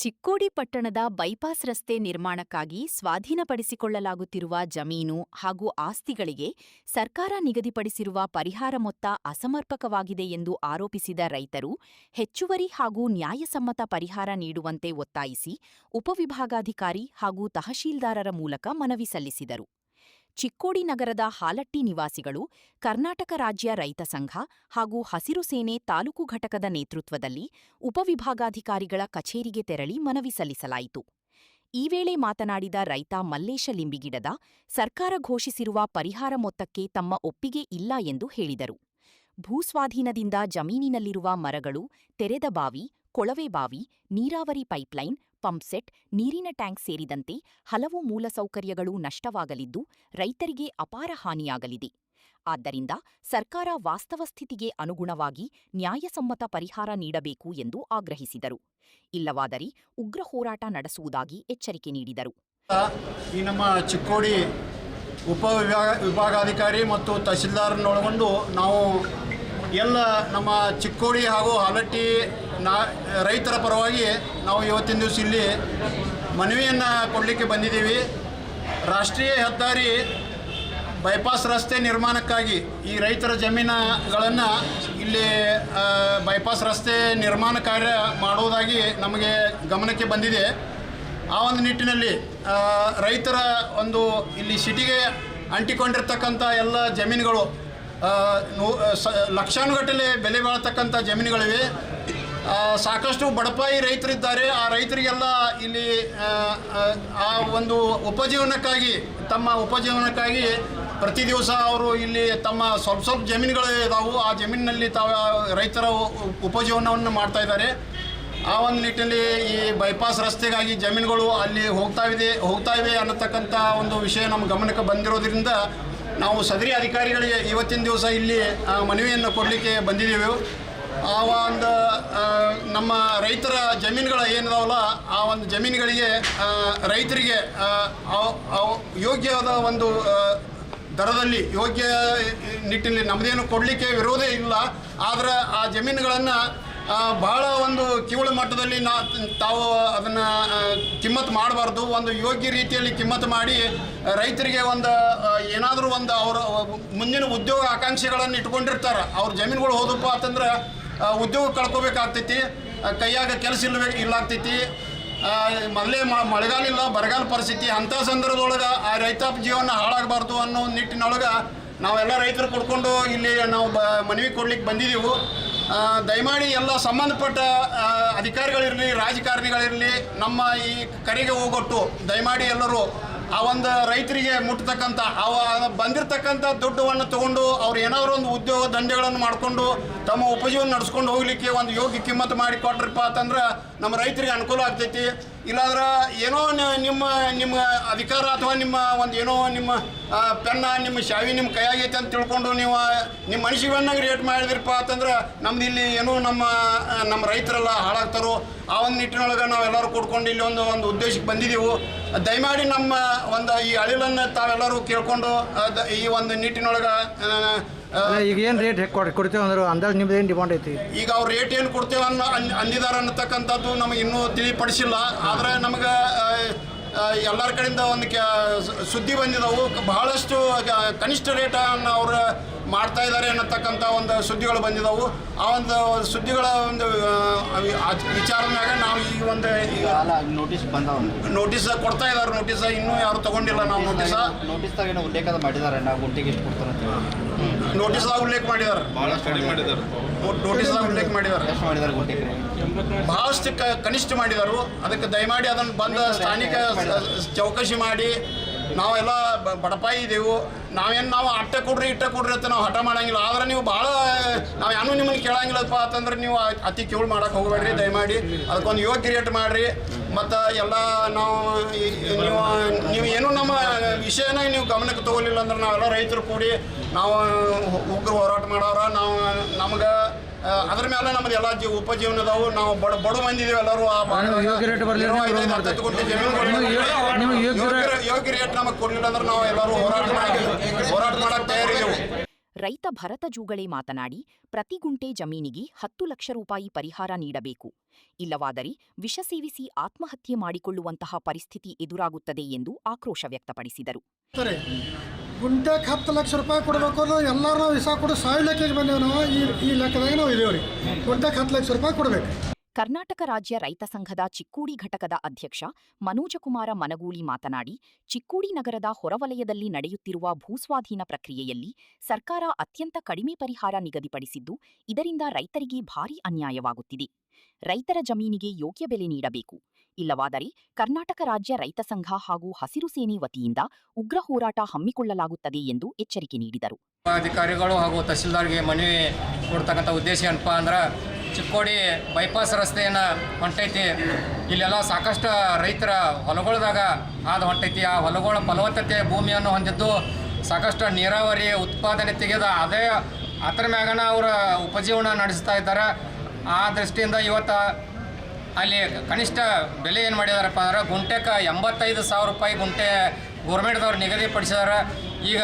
ಚಿಕ್ಕೋಡಿ ಪಟ್ಟಣದ ಬೈಪಾಸ್ ರಸ್ತೆ ನಿರ್ಮಾಣಕ್ಕಾಗಿ ಸ್ವಾಧೀನಪಡಿಸಿಕೊಳ್ಳಲಾಗುತ್ತಿರುವ ಜಮೀನು ಹಾಗೂ ಆಸ್ತಿಗಳಿಗೆ ಸರ್ಕಾರ ನಿಗದಿಪಡಿಸಿರುವ ಪರಿಹಾರ ಮೊತ್ತ ಅಸಮರ್ಪಕವಾಗಿದೆ ಎಂದು ಆರೋಪಿಸಿದ ರೈತರು ಹೆಚ್ಚುವರಿ ಹಾಗೂ ನ್ಯಾಯಸಮ್ಮತ ಪರಿಹಾರ ನೀಡುವಂತೆ ಒತ್ತಾಯಿಸಿ ಉಪವಿಭಾಗಾಧಿಕಾರಿ ಹಾಗೂ ತಹಶೀಲ್ದಾರರ ಮೂಲಕ ಮನವಿ ಸಲ್ಲಿಸಿದರು. ಚಿಕ್ಕೋಡಿ ನಗರದ ಹಾಲಟ್ಟಿ ನಿವಾಸಿಗಳು ಕರ್ನಾಟಕ ರಾಜ್ಯ ರೈತ ಸಂಘ ಹಾಗೂ ಹಸಿರು ಸೇನೆ ತಾಲೂಕು ಘಟಕದ ನೇತೃತ್ವದಲ್ಲಿ ಉಪವಿಭಾಗಾಧಿಕಾರಿಗಳ ಕಚೇರಿಗೆ ತೆರಳಿ ಮನವಿ ಸಲ್ಲಿಸಲಾಯಿತು. ಈ ವೇಳೆ ಮಾತನಾಡಿದ ರೈತ ಮಲ್ಲೇಶ ಲಿಂಬಿಗಿಡದ, ಸರ್ಕಾರ ಘೋಷಿಸಿರುವ ಪರಿಹಾರ ಮೊತ್ತಕ್ಕೆ ತಮ್ಮ ಒಪ್ಪಿಗೆ ಇಲ್ಲ ಎಂದು ಹೇಳಿದರು. ಭೂಸ್ವಾಧೀನದಿಂದ ಜಮೀನಿನಲ್ಲಿರುವ ಮರಗಳು, ತೆರೆದ ಬಾವಿ, ಕೊಳವೆ ಬಾವಿ, ನೀರಾವರಿ ಪೈಪ್ಲೈನ್, ಪಂಪ್ಸೆಟ್, ನೀರಿನ ಟ್ಯಾಂಕ್ ಸೇರಿದಂತೆ ಹಲವು ಮೂಲಸೌಕರ್ಯಗಳು ನಷ್ಟವಾಗಲಿದ್ದು ರೈತರಿಗೆ ಅಪಾರ ಹಾನಿಯಾಗಲಿದೆ. ಆದ್ದರಿಂದ ಸರ್ಕಾರ ವಾಸ್ತವ ಸ್ಥಿತಿಗೆ ಅನುಗುಣವಾಗಿ ನ್ಯಾಯಸಮ್ಮತ ಪರಿಹಾರ ನೀಡಬೇಕು ಎಂದು ಆಗ್ರಹಿಸಿದರು. ಇಲ್ಲವಾದರೆ ಉಗ್ರ ಹೋರಾಟ ನಡೆಸುವುದಾಗಿ ಎಚ್ಚರಿಕೆ ನೀಡಿದರು. ಈ ನಮ್ಮ ಚಿಕ್ಕೋಡಿ ವಿಭಾಗಾಧಿಕಾರಿ ಮತ್ತು ತಹಶೀಲ್ದಾರನ್ನೊಳಗೊಂಡು ನಾವು ಎಲ್ಲ ನಮ್ಮ ಚಿಕ್ಕೋಡಿ ಹಾಗೂ ಹಾಲಟ್ಟಿ ರೈತರ ಪರವಾಗಿ ನಾವು ಇವತ್ತಿನ ದಿವಸ ಇಲ್ಲಿ ಮನವಿಯನ್ನು ಕೊಡಲಿಕ್ಕೆ ಬಂದಿದ್ದೀವಿ. ರಾಷ್ಟ್ರೀಯ ಹೆದ್ದಾರಿ ಬೈಪಾಸ್ ರಸ್ತೆ ನಿರ್ಮಾಣಕ್ಕಾಗಿ ಈ ರೈತರ ಜಮೀನುಗಳನ್ನು ಇಲ್ಲಿ ಬೈಪಾಸ್ ರಸ್ತೆ ನಿರ್ಮಾಣ ಕಾರ್ಯ ಮಾಡುವುದಾಗಿ ನಮಗೆ ಗಮನಕ್ಕೆ ಬಂದಿದೆ. ಆ ಒಂದು ನಿಟ್ಟಿನಲ್ಲಿ ರೈತರ ಒಂದು ಇಲ್ಲಿ ಸಿಟಿಗೆ ಅಂಟಿಕೊಂಡಿರ್ತಕ್ಕಂಥ ಎಲ್ಲ ಜಮೀನುಗಳು ಲಕ್ಷಾನುಗಟ್ಟಲೆ ಬೆಲೆ ಬಾಳತಕ್ಕಂಥ ಜಮೀನುಗಳಿವೆ. ಸಾಕಷ್ಟು ಬಡಪಾಯಿ ರೈತರಿದ್ದಾರೆ. ಆ ರೈತರಿಗೆಲ್ಲ ಇಲ್ಲಿ ಆ ಒಂದು ತಮ್ಮ ಉಪಜೀವನಕ್ಕಾಗಿ ಪ್ರತಿ ದಿವಸ ಅವರು ಇಲ್ಲಿ ತಮ್ಮ ಸ್ವಲ್ಪ ಜಮೀನುಗಳು ಇದಾವೆ. ಆ ಜಮೀನಿನಲ್ಲಿ ರೈತರ ಉಪಜೀವನವನ್ನು ಮಾಡ್ತಾ ಇದ್ದಾರೆ. ಆ ಒಂದು ನಿಟ್ಟಿನಲ್ಲಿ ಈ ಬೈಪಾಸ್ ರಸ್ತೆಗಾಗಿ ಜಮೀನುಗಳು ಅಲ್ಲಿ ಹೋಗ್ತಾ ಇವೆ ಅನ್ನತಕ್ಕಂಥ ಒಂದು ವಿಷಯ ನಮ್ಮ ಗಮನಕ್ಕೆ ಬಂದಿರೋದ್ರಿಂದ ನಾವು ಸದರಿ ಅಧಿಕಾರಿಗಳಿಗೆ ಇವತ್ತಿನ ದಿವಸ ಇಲ್ಲಿ ಮನವಿಯನ್ನು ಕೊಡಲಿಕ್ಕೆ ಬಂದಿದ್ದೇವೆ. ಆ ಒಂದು ನಮ್ಮ ರೈತರ ಜಮೀನುಗಳು ಏನಿದಾವಲ್ಲ, ಆ ಒಂದು ಜಮೀನುಗಳಿಗೆ ರೈತರಿಗೆ ಯೋಗ್ಯವಾದ ಒಂದು ದರದಲ್ಲಿ ಯೋಗ್ಯ ನಿಟ್ಟಿನಲ್ಲಿ ನಮ್ಮದೇನು ಕೊಡಲಿಕ್ಕೆ ವಿರೋಧ ಇಲ್ಲ. ಆದರೆ ಆ ಜಮೀನುಗಳನ್ನು ಬಹಳ ಒಂದು ಕಿವಳು ಮಟ್ಟದಲ್ಲಿ ತಾವು ಅದನ್ನು ಕಿಮ್ಮತ್ತು ಮಾಡಬಾರ್ದು. ಒಂದು ಯೋಗ್ಯ ರೀತಿಯಲ್ಲಿ ಕಿಮ್ಮತ್ತು ಮಾಡಿ ರೈತರಿಗೆ ಒಂದು ಏನಾದರೂ ಒಂದು ಅವರ ಮುಂದಿನ ಉದ್ಯೋಗ ಆಕಾಂಕ್ಷೆಗಳನ್ನು ಇಟ್ಕೊಂಡಿರ್ತಾರೆ. ಅವ್ರ ಜಮೀನುಗಳು ಹೋದಪ್ಪ ಅಂತಂದ್ರೆ ಉದ್ಯೋಗ ಕಳ್ಕೊಬೇಕಾಗ್ತೈತಿ, ಕೈಯಾಗ ಕೆಲಸ ಇಲ್ಲಾಗ್ತೈತಿ. ಮೊದಲೇ ಮಳೆಗಾಲ ಇಲ್ಲ, ಬರಗಾಲ ಪರಿಸ್ಥಿತಿ. ಅಂಥ ಸಂದರ್ಭದೊಳಗೆ ಆ ರೈತಾಪಿ ಜೀವನ ಹಾಳಾಗಬಾರ್ದು ಅನ್ನೋ ನಿಟ್ಟಿನೊಳಗೆ ನಾವೆಲ್ಲ ರೈತರು ಕೊಡ್ಕೊಂಡು ಇಲ್ಲಿ ನಾವು ಮನವಿ ಕೊಡ್ಲಿಕ್ಕೆ ಬಂದಿದ್ದೀವಿ. ದಯಮಾಡಿ ಎಲ್ಲ ಸಂಬಂಧಪಟ್ಟ ಅಧಿಕಾರಿಗಳಿರಲಿ, ರಾಜಕಾರಣಿಗಳಿರಲಿ, ನಮ್ಮ ಈ ಕರೆಗೆ ಹೋಗೊಟ್ಟು ದಯಮಾಡಿ ಎಲ್ಲರೂ ಆ ಒಂದು ರೈತರಿಗೆ ಮುಟ್ಟತಕ್ಕಂಥ ಬಂದಿರತಕ್ಕಂಥ ದುಡ್ಡನ್ನು ತೊಗೊಂಡು ಅವ್ರು ಏನಾದರೂ ಒಂದು ಉದ್ಯೋಗ ದಂಧೆಗಳನ್ನು ಮಾಡಿಕೊಂಡು ತಮ್ಮ ಉಪಜೀವನ ನಡೆಸ್ಕೊಂಡು ಹೋಗಲಿಕ್ಕೆ ಒಂದು ಯೋಗ್ಯ ಕಿಮ್ಮತ್ತು ಮಾಡಿ ಕೊಟ್ರಪ್ಪ ಅಂತಂದ್ರೆ ನಮ್ಮ ರೈತರಿಗೆ ಅನುಕೂಲ ಆಗ್ತೈತಿ. ಇಲ್ಲಾಂದ್ರೆ ಏನೋ ನಿಮ್ಮ ಅಧಿಕಾರ ಅಥವಾ ನಿಮ್ಮ ಪೆನ್ನ ನಿಮ್ಮ ಶಾವಿ ನಿಮ್ಮ ಕೈಯಾಗೈತೆ ಅಂತ ತಿಳ್ಕೊಂಡು ನೀವು ನಿಮ್ಮ ಮನುಷ್ಯವನ್ನಾಗಿ ರೇಟ್ ಮಾಡಿದ್ರಪ್ಪ ಅಂತಂದ್ರೆ ನಮ್ದು ಇಲ್ಲಿ ಏನೋ ನಮ್ಮ ರೈತರೆಲ್ಲ ಹಾಳಾಗ್ತಾರೋ. ಆ ಒಂದು ನಿಟ್ಟಿನೊಳಗೆ ನಾವೆಲ್ಲರೂ ಕೊಡ್ಕೊಂಡು ಇಲ್ಲಿ ಒಂದು ಉದ್ದೇಶಕ್ಕೆ ಬಂದಿದ್ದೀವಿ. ದಯಮಾಡಿ ನಮ್ಮ ಒಂದು ಈ ಅಳಿಲನ್ನು ತಾವೆಲ್ಲರೂ ಕೇಳ್ಕೊಂಡು ಈ ಒಂದು ನಿಟ್ಟಿನೊಳಗೆ ಈಗ ಏನು ರೇಟ್ ಕೊಡ್ತೇವೆ ಅಂದ್ರೆ ಅಂದಾಜು ನಿಮ್ದು ಏನು ಡಿಮಾಂಡ್ ಐತಿ? ಈಗ ಅವ್ರು ರೇಟ್ ಏನು ಕೊಡ್ತೇವೆ ಅಂದಿದ್ದಾರೆ ಅನ್ನತಕ್ಕಂಥದ್ದು ನಮಗೆ ಇನ್ನೂ ತಿಳಿಪಡಿಸಿಲ್ಲ. ಆದರೆ ನಮಗೆ ಎಲ್ಲರ ಕಡೆಯಿಂದ ಒಂದು ಸುದ್ದಿ ಬಂದಿದ್ದವು. ಬಹಳಷ್ಟು ಕನಿಷ್ಠ ರೇಟನ್ನು ಅವರು ಮಾಡ್ತಾ ಇದ್ದಾರೆ ಅನ್ನತಕ್ಕಂಥ ಒಂದು ಸುದ್ದಿಗಳು ಬಂದಿದ್ದವು. ಆ ಒಂದು ಸುದ್ದಿಗಳ ಒಂದು ವಿಚಾರದ ಮ್ಯಾಗ ನಾವು ಈ ಒಂದು ನೋಟಿಸ್ ಕೊಡ್ತಾ ಇದ್ದಾರೆ. ನೋಟಿಸ್ ಇನ್ನೂ ಯಾರು ತಗೊಂಡಿಲ್ಲ. ನಾವು ನೋಟಿಸ್ದಾಗ ಉಲ್ಲೇಖ ಮಾಡಿದ್ದಾರೆ, ನಾವು ಗುಂಟಿಗೆ ಎಷ್ಟು ಕೊಡ್ತಾರೆ ಅಂತ ಹೇಳಿ ನೋಟಿಸ್ದಾಗ ಉಲ್ಲೇಖ ಮಾಡಿದ್ದಾರೆ. ನೋಟಿಸ್ದಾಗ ಉಲ್ಲೇಖ ಮಾಡಿದ್ದಾರೆ. ಬಹಳಷ್ಟು ಕನಿಷ್ಠ ಮಾಡಿದರು. ಅದಕ್ಕೆ ದಯಮಾಡಿ ಅದನ್ನು ಬಂದ ಸ್ಥಾನಿಕ ಚೌಕಶಿ ಮಾಡಿ ನಾವೆಲ್ಲ ಬಡಪಾಯಿ ಇದ್ದೆವು. ನಾವು ಅಟ್ಟೆ ಕೊಡ್ರಿ ಇಟ್ಟೆ ಕೊಡ್ರಿ ಅಂತ ನಾವು ಹಠ ಮಾಡಂಗಿಲ್ಲ. ಆದರೆ ನೀವು ಭಾಳ ನಾವು ಏನೂ ನಿಮ್ಮನ್ನು ಕೇಳಂಗಿಲ್ಲಪ್ಪ ಅಂತಂದ್ರೆ ನೀವು ಅತಿ ಕೇಳು ಮಾಡೋಕೆ ಹೋಗಬೇಡ್ರಿ. ದಯಮಾಡಿ ಅದಕ್ಕೊಂದು ಯೋಗ್ಯ ರೇಟ್ ಮಾಡಿರಿ. ಮತ್ತು ಎಲ್ಲ ನೀವು ಏನೂ ನಮ್ಮ ವಿಷಯನ ನೀವು ಗಮನಕ್ಕೆ ತೊಗೊಲಿಲ್ಲ ಅಂದ್ರೆ ನಾವೆಲ್ಲ ರೈತರು ಕೂಡಿ ನಾವು ಉಗ್ರ ಹೋರಾಟ ಮಾಡೋರ. ನಮ್ಗೆ ಅದ್ರ ಮೇಲೆ ನಮ್ದು ಎಲ್ಲ ಉಪಜೀವನದವು. ನಾವು ಬಡು ಮಂದಿದ್ದೀವಿ ಎಲ್ಲರೂ. ಯೋಗ್ಯ ರೇಟ್ ನಮಗೆ ಕೊಡಲಿಲ್ಲ ಅಂದ್ರೆ ನಾವು ಎಲ್ಲರೂ ಹೋರಾಟ ಮಾಡಕ್ಕೆ ತಯಾರಿದ್ದೆವು. ರೈತ ಭರತ ಜೂಗಳೆ ಮಾತನಾಡಿ, ಪ್ರತಿ ಗುಂಟೆ ಜಮೀನಿಗೆ 10 ಲಕ್ಷ ರೂಪಾಯಿ ಪರಿಹಾರ ನೀಡಬೇಕು. ಇಲ್ಲವಾದರೆ ವಿಷ ಸೇವಿಸಿ ಆತ್ಮಹತ್ಯೆ ಮಾಡಿಕೊಳ್ಳುವಂತಹ ಪರಿಸ್ಥಿತಿ ಎದುರಾಗುತ್ತದೆ ಎಂದು ಆಕ್ರೋಶ ವ್ಯಕ್ತಪಡಿಸಿದರು. ಗುಂಟೆಗೆ 10 ಲಕ್ಷ ರೂಪಾಯಿ ಕೊಡಬೇಕು ಅಂದ್ರೆ ಎಲ್ಲರೂ ವಿಷ ಕೊಡು ಸಾಯ್ಲಿಕ್ಕೆ ಬಂದೇವು ನಾವು. ಈ ಲೆಕ್ಕದಾಗ ನಾವು ಇದೇವ್ರಿ. ಗುಂಟೆಗೆ 10 ಲಕ್ಷ ರೂಪಾಯಿ ಕೊಡಬೇಕು. ಕರ್ನಾಟಕ ರಾಜ್ಯ ರೈತ ಸಂಘದ ಚಿಕ್ಕೋಡಿ ಘಟಕದ ಅಧ್ಯಕ್ಷ ಮನೋಜಕುಮಾರ ಮನಗೂಳಿ ಮಾತನಾಡಿ, ಚಿಕ್ಕೋಡಿ ನಗರದ ಹೊರವಲಯದಲ್ಲಿ ನಡೆಯುತ್ತಿರುವ ಭೂಸ್ವಾಧೀನ ಪ್ರಕ್ರಿಯೆಯಲ್ಲಿ ಸರ್ಕಾರ ಅತ್ಯಂತ ಕಡಿಮೆ ಪರಿಹಾರ ನಿಗದಿಪಡಿಸಿದ್ದು, ಇದರಿಂದ ರೈತರಿಗೆ ಭಾರೀ ಅನ್ಯಾಯವಾಗುತ್ತಿದೆ. ರೈತರ ಜಮೀನಿಗೆ ಯೋಗ್ಯ ಬೆಲೆ ನೀಡಬೇಕು. ಇಲ್ಲವಾದರೆ ಕರ್ನಾಟಕ ರಾಜ್ಯ ರೈತ ಸಂಘ ಹಾಗೂ ಹಸಿರು ಸೇನೆ ವತಿಯಿಂದ ಉಗ್ರ ಹೋರಾಟ ಹಮ್ಮಿಕೊಳ್ಳಲಾಗುತ್ತದೆ ಎಂದು ಎಚ್ಚರಿಕೆ ನೀಡಿದರು. ಅಧಿಕಾರಿಗಳು ಹಾಗೂ ತಹಸೀಲ್ದಾರ್ಗೆ ಮನವಿ ಕೊಡ್ತಕ್ಕಂಥ ಉದ್ದೇಶ ಏನಪ್ಪ ಅಂದ್ರೆ, ಚಿಕ್ಕೋಡಿ ಬೈಪಾಸ್ ರಸ್ತೆಯನ್ನು ಹೊಂಟೈತಿ. ಇಲ್ಲೆಲ್ಲ ಸಾಕಷ್ಟು ರೈತರ ಹೊಲಗೊಳ್ದಾಗ ಹೊಂಟೈತಿ. ಆ ಹೊಲಗಳ ಫಲವತ್ತತೆ ಭೂಮಿಯನ್ನು ಹೊಂದಿದ್ದು ಸಾಕಷ್ಟು ನೀರಾವರಿ ಉತ್ಪಾದನೆ ತೆಗೆದ ಅದೇ ಅದರ ಮ್ಯಾಗನ ಅವರ ಉಪಜೀವನ ನಡೆಸ್ತಾ ಇದ್ದಾರೆ. ಆ ದೃಷ್ಟಿಯಿಂದ ಇವತ್ತು ಅಲ್ಲಿ ಕನಿಷ್ಠ ಬೆಲೆ ಏನು ಮಾಡಿದಾರಪ್ಪ ಅಂದ್ರೆ, ಗುಂಟೆಗೆ 85,000 ರೂಪಾಯಿ ಗುಂಟೆ ಗೋರ್ಮೆಂಟ್ದವ್ರು ನಿಗದಿಪಡಿಸಿದಾರೆ. ಈಗ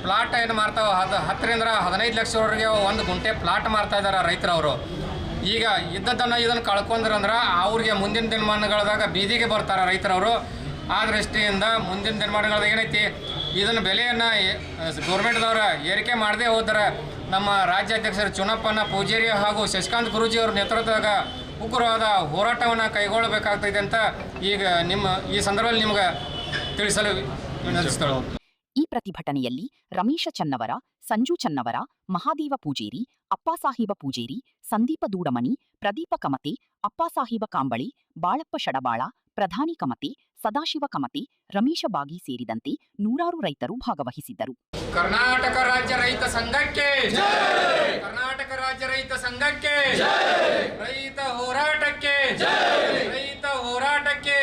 ಪ್ಲಾಟ್ ಏನು ಮಾಡ್ತಾವೆ 10ರಿಂದ 15 ಲಕ್ಷವರೆಗೆ ಒಂದು ಗುಂಟೆ ಪ್ಲಾಟ್ ಮಾಡ್ತಾ ಇದ್ದಾರೆ ರೈತರವರು. ಈಗ ಇದ್ದದ್ದನ್ನು ಇದನ್ನು ಕಳ್ಕೊಂಡ್ರಂದ್ರೆ ಅವ್ರಿಗೆ ಮುಂದಿನ ದಿನಮಾನಗಳದಾಗ ಬೀದಿಗೆ ಬರ್ತಾರೆ ರೈತರವರು. ಆ ದೃಷ್ಟಿಯಿಂದ ಮುಂದಿನ ದಿನಮಾನಗಳದಾಗ ಏನೈತಿ, ಇದನ್ನು ಬೆಲೆಯನ್ನು ಗೌರ್ಮೆಂಟ್ದವ್ರು ಏರಿಕೆ ಮಾಡದೇ ಹೋದ್ರೆ ನಮ್ಮ ರಾಜ್ಯಾಧ್ಯಕ್ಷರು ಚುನಪ್ಪನ ಪೂಜಾರಿ ಹಾಗೂ ಶಶಿಕಾಂತ್ ಗುರೂಜಿ ಅವ್ರ ನೇತೃತ್ವದಾಗ ಉಗ್ರವಾದ ಹೋರಾಟವನ್ನು ಕೈಗೊಳ್ಳಬೇಕಾಗ್ತದೆ ಅಂತ ಈಗ ಈ ಸಂದರ್ಭದಲ್ಲಿ ನಿಮ್ಗೆ ತಿಳಿಸಲು ವಿನಂತಿಸ್ತೇವೆ. ಈ ಪ್ರತಿಭಟನೆಯಲ್ಲಿ ರಮೇಶ ಚನ್ನವರ, ಸಂಜು ಚನ್ನವರ, ಮಹಾದೇವ ಪೂಜೇರಿ, ಅಪ್ಪಾಸಾಹೇಬ ಪೂಜೇರಿ, ಸಂದೀಪ ದೂಡಮನಿ, ಪ್ರದೀಪ ಕಮತೆ, ಅಪ್ಪಾಸಾಹೇಬ ಕಾಂಬಳಿ, ಬಾಳಪ್ಪ ಶಡಬಾಳ, ಪ್ರಧಾನಿ ಕಮತೆ, ಸದಾಶಿವ ಕಮತೆ, ರಮೇಶ ಬಾಗಿ ಸೇರಿದಂತೆ ನೂರಾರು ರೈತರು ಭಾಗವಹಿಸಿದ್ದರು. ಕರ್ನಾಟಕ ರಾಜ್ಯ ರೈತ ಸಂಘಕ್ಕೆ, ಕರ್ನಾಟಕ ರಾಜ್ಯ ರೈತ ಸಂಘಕ್ಕೆ, ರೈತ ಹೋರಾಟಕ್ಕೆ, ರೈತ ಹೋರಾಟಕ್ಕೆ